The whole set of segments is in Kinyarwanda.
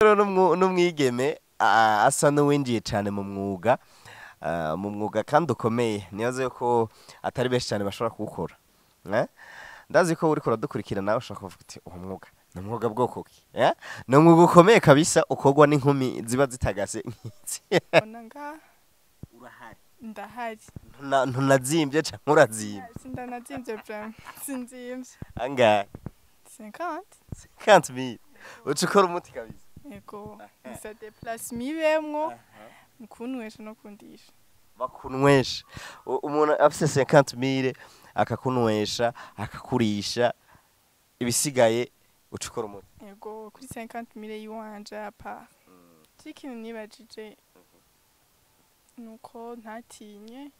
N'umwigeme asa n'uwinjiye cyane mu mwuga kandi ukomeye niyoze ko atari benshi cyane bashobora kuwukora ndazi ko uri kuradukurikirana ushaka kuvuga uti uwo mwuga ni umwuga bwoko ki ni umwuga ukomeye kabisa ukorwa n'inkumi ziba zitagase nk'iki urahari ndahari ntunazimvye canke urazimbye sindanazimvye vraiment sinzimvye angahe 50,000 uca ukora umuti kabisa ego ça déplace mibemwo mukunwesha no kundisha bakunwesha umuntu afise 50,000 akakunwesha akakurisha ibisigaye uca ukora umuti ego kuri 50,000 yiwanje apa ikintu nibajije nuko ntatinye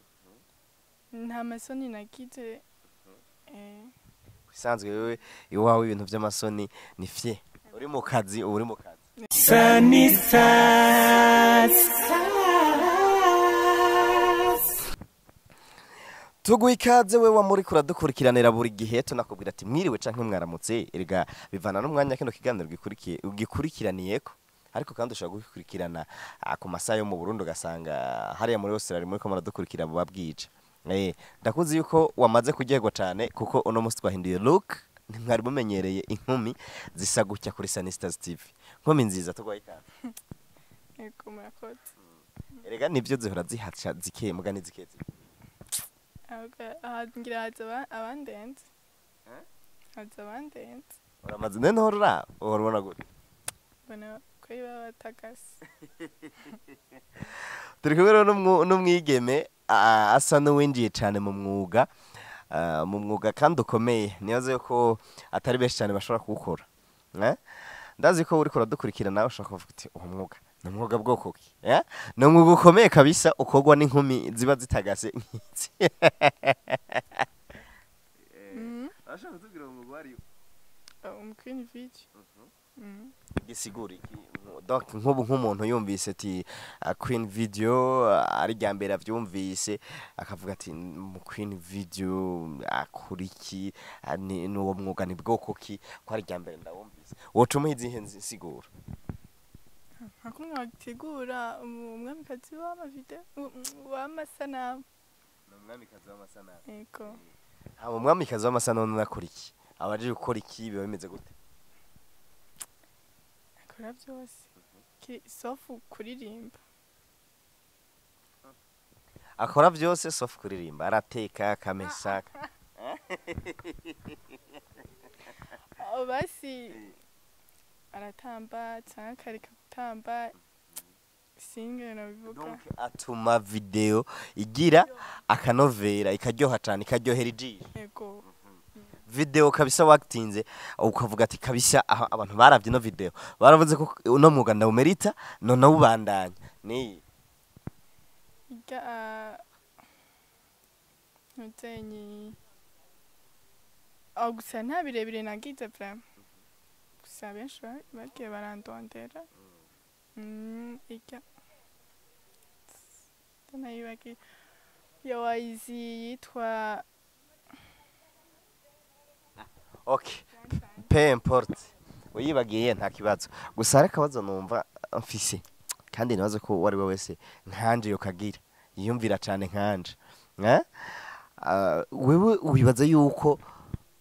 nta masoni nagize bisanzwe wewe iwawe ibintu by'amasoni ni fye uri mu kazi uri mu kazi Sanistars. Tuguha ikaze wewe muri kuradukurikiranira buri gihe tunakubwira ati mwiriwe canke mwaramutse erega bivana n'umwanya kino kiganiro gikurikiraniyeko ariko kandi ushobora gukurikirana ku masaha yo mu Burundi ugasanga hariya muri Australia muri ko muradukurikira babwije ndakuzi yuko wamaze kugerwa cyane kuko uno musi twahinduye look ntimwari mumenyereye inkumi zisa gutya kuri Sanistars TV nkumi nziza tugwaye ikaze ego murakoze erega nivyo zihora zihaca zikembwa n'izikeze ngira haza abandenze haza abandenze uramaze ntorora urabona gute bana kuri babatagase turi kumwe n'umwigeme asa n'uwinjiye cyane mu mwuga kandi ukomeye niyoze ko atari benshi cyane bashobora kuwukora ndazi ko uri kuradukurikirana ushaka kuvuga uti uwo mwuga ni umwuga bwoko ki ni umwuga ukomeye kabisa ukorwa n'inkumi ziba zitagase nk'iki ashaka kutubwira umwuga wariyo umukini video gisigura iki donc nk'umuntu yumvise ati queen video ari ryambere avyumvise akavuga ati mu queen video akuriki ni uwo mwuga ni bwoko ki ko ari ryambere ndawumvise wocuma izihe nsigura hakumwe wategura umwamikazi w'amavideo w'amasanamu n'umwamikazi w'amasanamu ego abo mwamikazi w'amasanamu nakuriki abaje gukora iki biba bimeze gute akora byose sofu kuririmba akora byose sofu kuririmba arateka akamesa basi aratamba cyangwa akareka gutamba singe nabivuga donc atuma video igira akanovera ikaryoha cyane ikaryohera ijisho ego video kabisa wakitinze ukavuga ati kabisa abantu baravye no video baravuze ko uno mwuga ndawumerita none ubandanya ni nutenyi gusa nta birebire nagize vraiment gusa benshi bagiye barandondera tanayibaki yawayizi yitwa okay peu importe uyibagiye nta kibazo gusa reka bazo numva mfise kandi nabaze ko wari we wese nkanje yo kagira yiyumvira cyane nkanje wewe wibaza yuko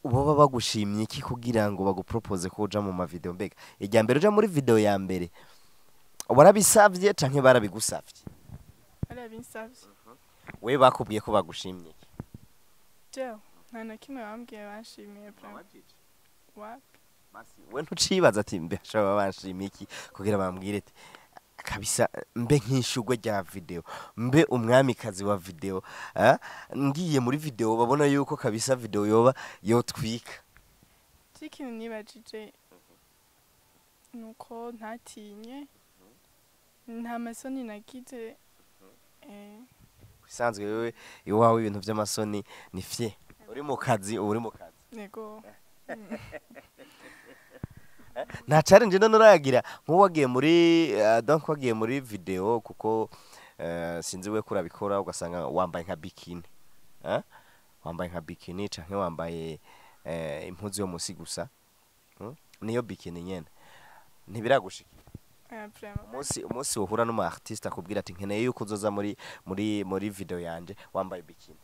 uboba bagushimye iki kugira ngo bagupropose ko uja mu ma video mbega ijya mbere uja muri video ya mbere warabisavye canke barabigusavye barabinsavye we bakubwiye ko bagushimye iki jewe nta na kimwe bambwiye bashimiye wapi we ntucibaza ati mbe ashobora banshimiye iki kugira bambwire ati kabisa mbe nk'ishugwe rya video mbe umwamikazi wa video ngiye muri video babona yuko kabisa video yoba yotwika ikintu nibajije nuko ntatinye nta masoni nagize bisanzwe wewe iwawe ibintu by'amasoni ni fye uri mu kazi uri mu kazi nego nta challenge none urayagira nk'uwagiye muri donc wagiye muri video kuko sinzi we kurabikora ugasanga wambaye nka bikini wambaye nka bikini canke wambaye impuzu yo musi gusa niyo bikini nyene ntibiragushikira umunsi uhura n'umu artiste akubwira ati nkeneye yuko uzoza muri video yanje wambaye bikini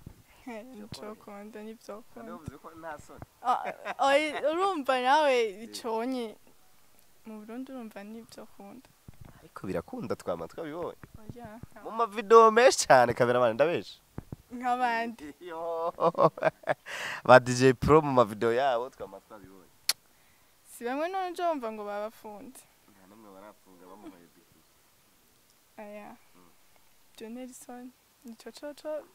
nicokunda nivyokunda uvuze ko ntasoni urumva nawe iconye mu Burundi urumva nivyokunda ariko birakunda twama twabibonye oya mu ma video menshi cyane kameramani ndabesha nk'abandi ba DJ Pro mu ma video yabo twama twabibonye si bamwe none jomva ngo babafunze nta numwe barafunga bamuhaye bikini aya Nelson nicococo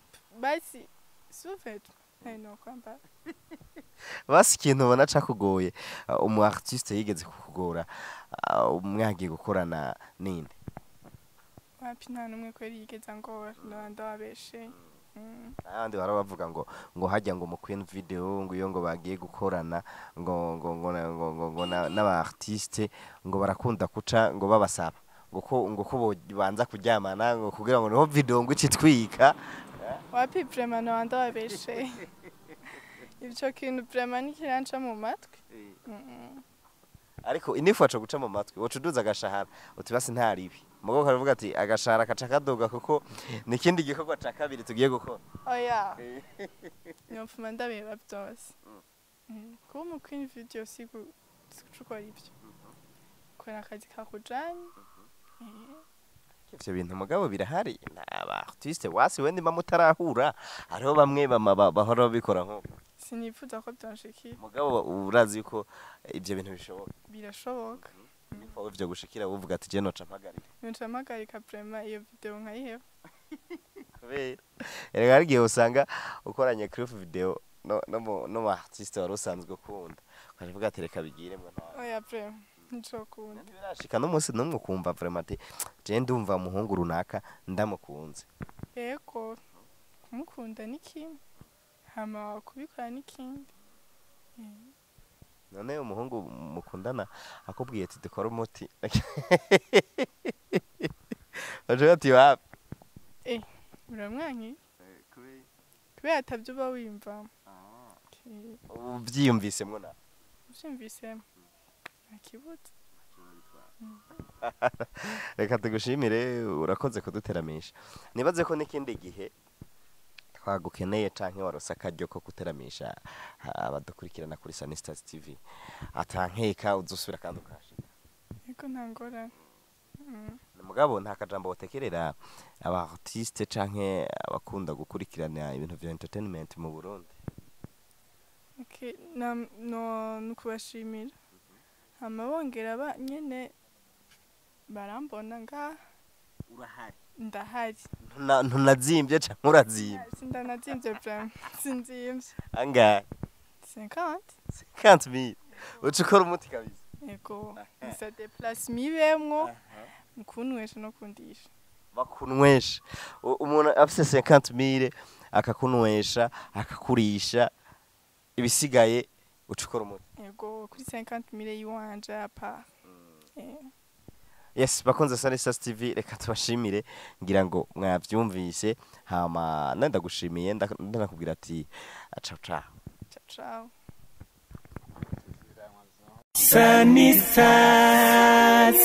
basi sufet no kwamba basi ikintu ubona cakugoye umu artiste yigeze kukugora umwagiye gukorana ninde wapi nta numwe kweri yigeze ngora ndababeshe abandi barabavuga ngo hajya ngo mu Queen video ngo iyo ngo bagiye gukorana ngo n'aba artiste ngo barakunda kuca ngo babasaba ngo ko banza kuryamana ngo kugira ngo niho video ngo icitwika wapi vraiment no ndababeshe ibyo kintu vraiment nikiranca mu matwi ariko inifacho guca mu matwi wocuduza agashahara utibasi ntaribi mugo karavuga ati agashahara kaca kadoga kuko nikindi gikorwa ca kabiri tugiye gukora oya nyopfuma ndabeba byose ko mu Queen video siku gukora ibyo kora akazi kakujanye ivyo bintu mugabo birahari aba artiste wasi wende mutarahura hariho bamwe bahora bikora nko sinifuza ko byanshikira mugabo urazi ko ivyo bintu birashoboka nipo ivyo gushikira uvuga ati je noca mpagarika vraiment iyo video nkayiheba kubera erega harigihe usanga ukoranye clip video no mu artiste wari usanzwe ukunda ukavuga ati reka bigiremwe nta oya vraiment nicokunda birashika n'umunsi n'umwe ukumva vraiment ati je ndumva umuhungu runaka ndamukunze yego kumukunda ni kimwe hama kubikora n'ikindi none umuhungu mukundana akubwiye ati dukora umuti aje ati wa uramwanki kubera atabyo uba wimva ubyiyumvisemwo na ubyumvisemo ntakibuza reka tugushimire urakoze kuduteramisha nibaze ko n'ikindi gihe twagukeneye canke warose akaryo ko guteramisha abadukurikirana kuri Sanistars TV atankeka uzusubira kandi ukashika yego ntangora mugabo nta kajambo wotekerera aba artiste canke abakunda gukurikirana ibintu vya entertainment mu Burundi okay nukubashimira hama bongera ba nyene barambona nga urahari ndahari ntunazimvye canke urazimvye sindanazimvye vraiment sinzimvye angahe 50,000 ucukora umuti kabisa yego isa deplace mibemwo mukunwesha no kundisha bakunwesha umuntu afise 50,000 akakunwesha akakurisha ibisigaye ucukora umuti yego kuri 50,000 yiwanje apa yes bakunze Sanistars TV reka tubashimire ngira ngo mwavyumvise hama ndagushimiye ndakubwira ati ciao ciao ciao Sanistars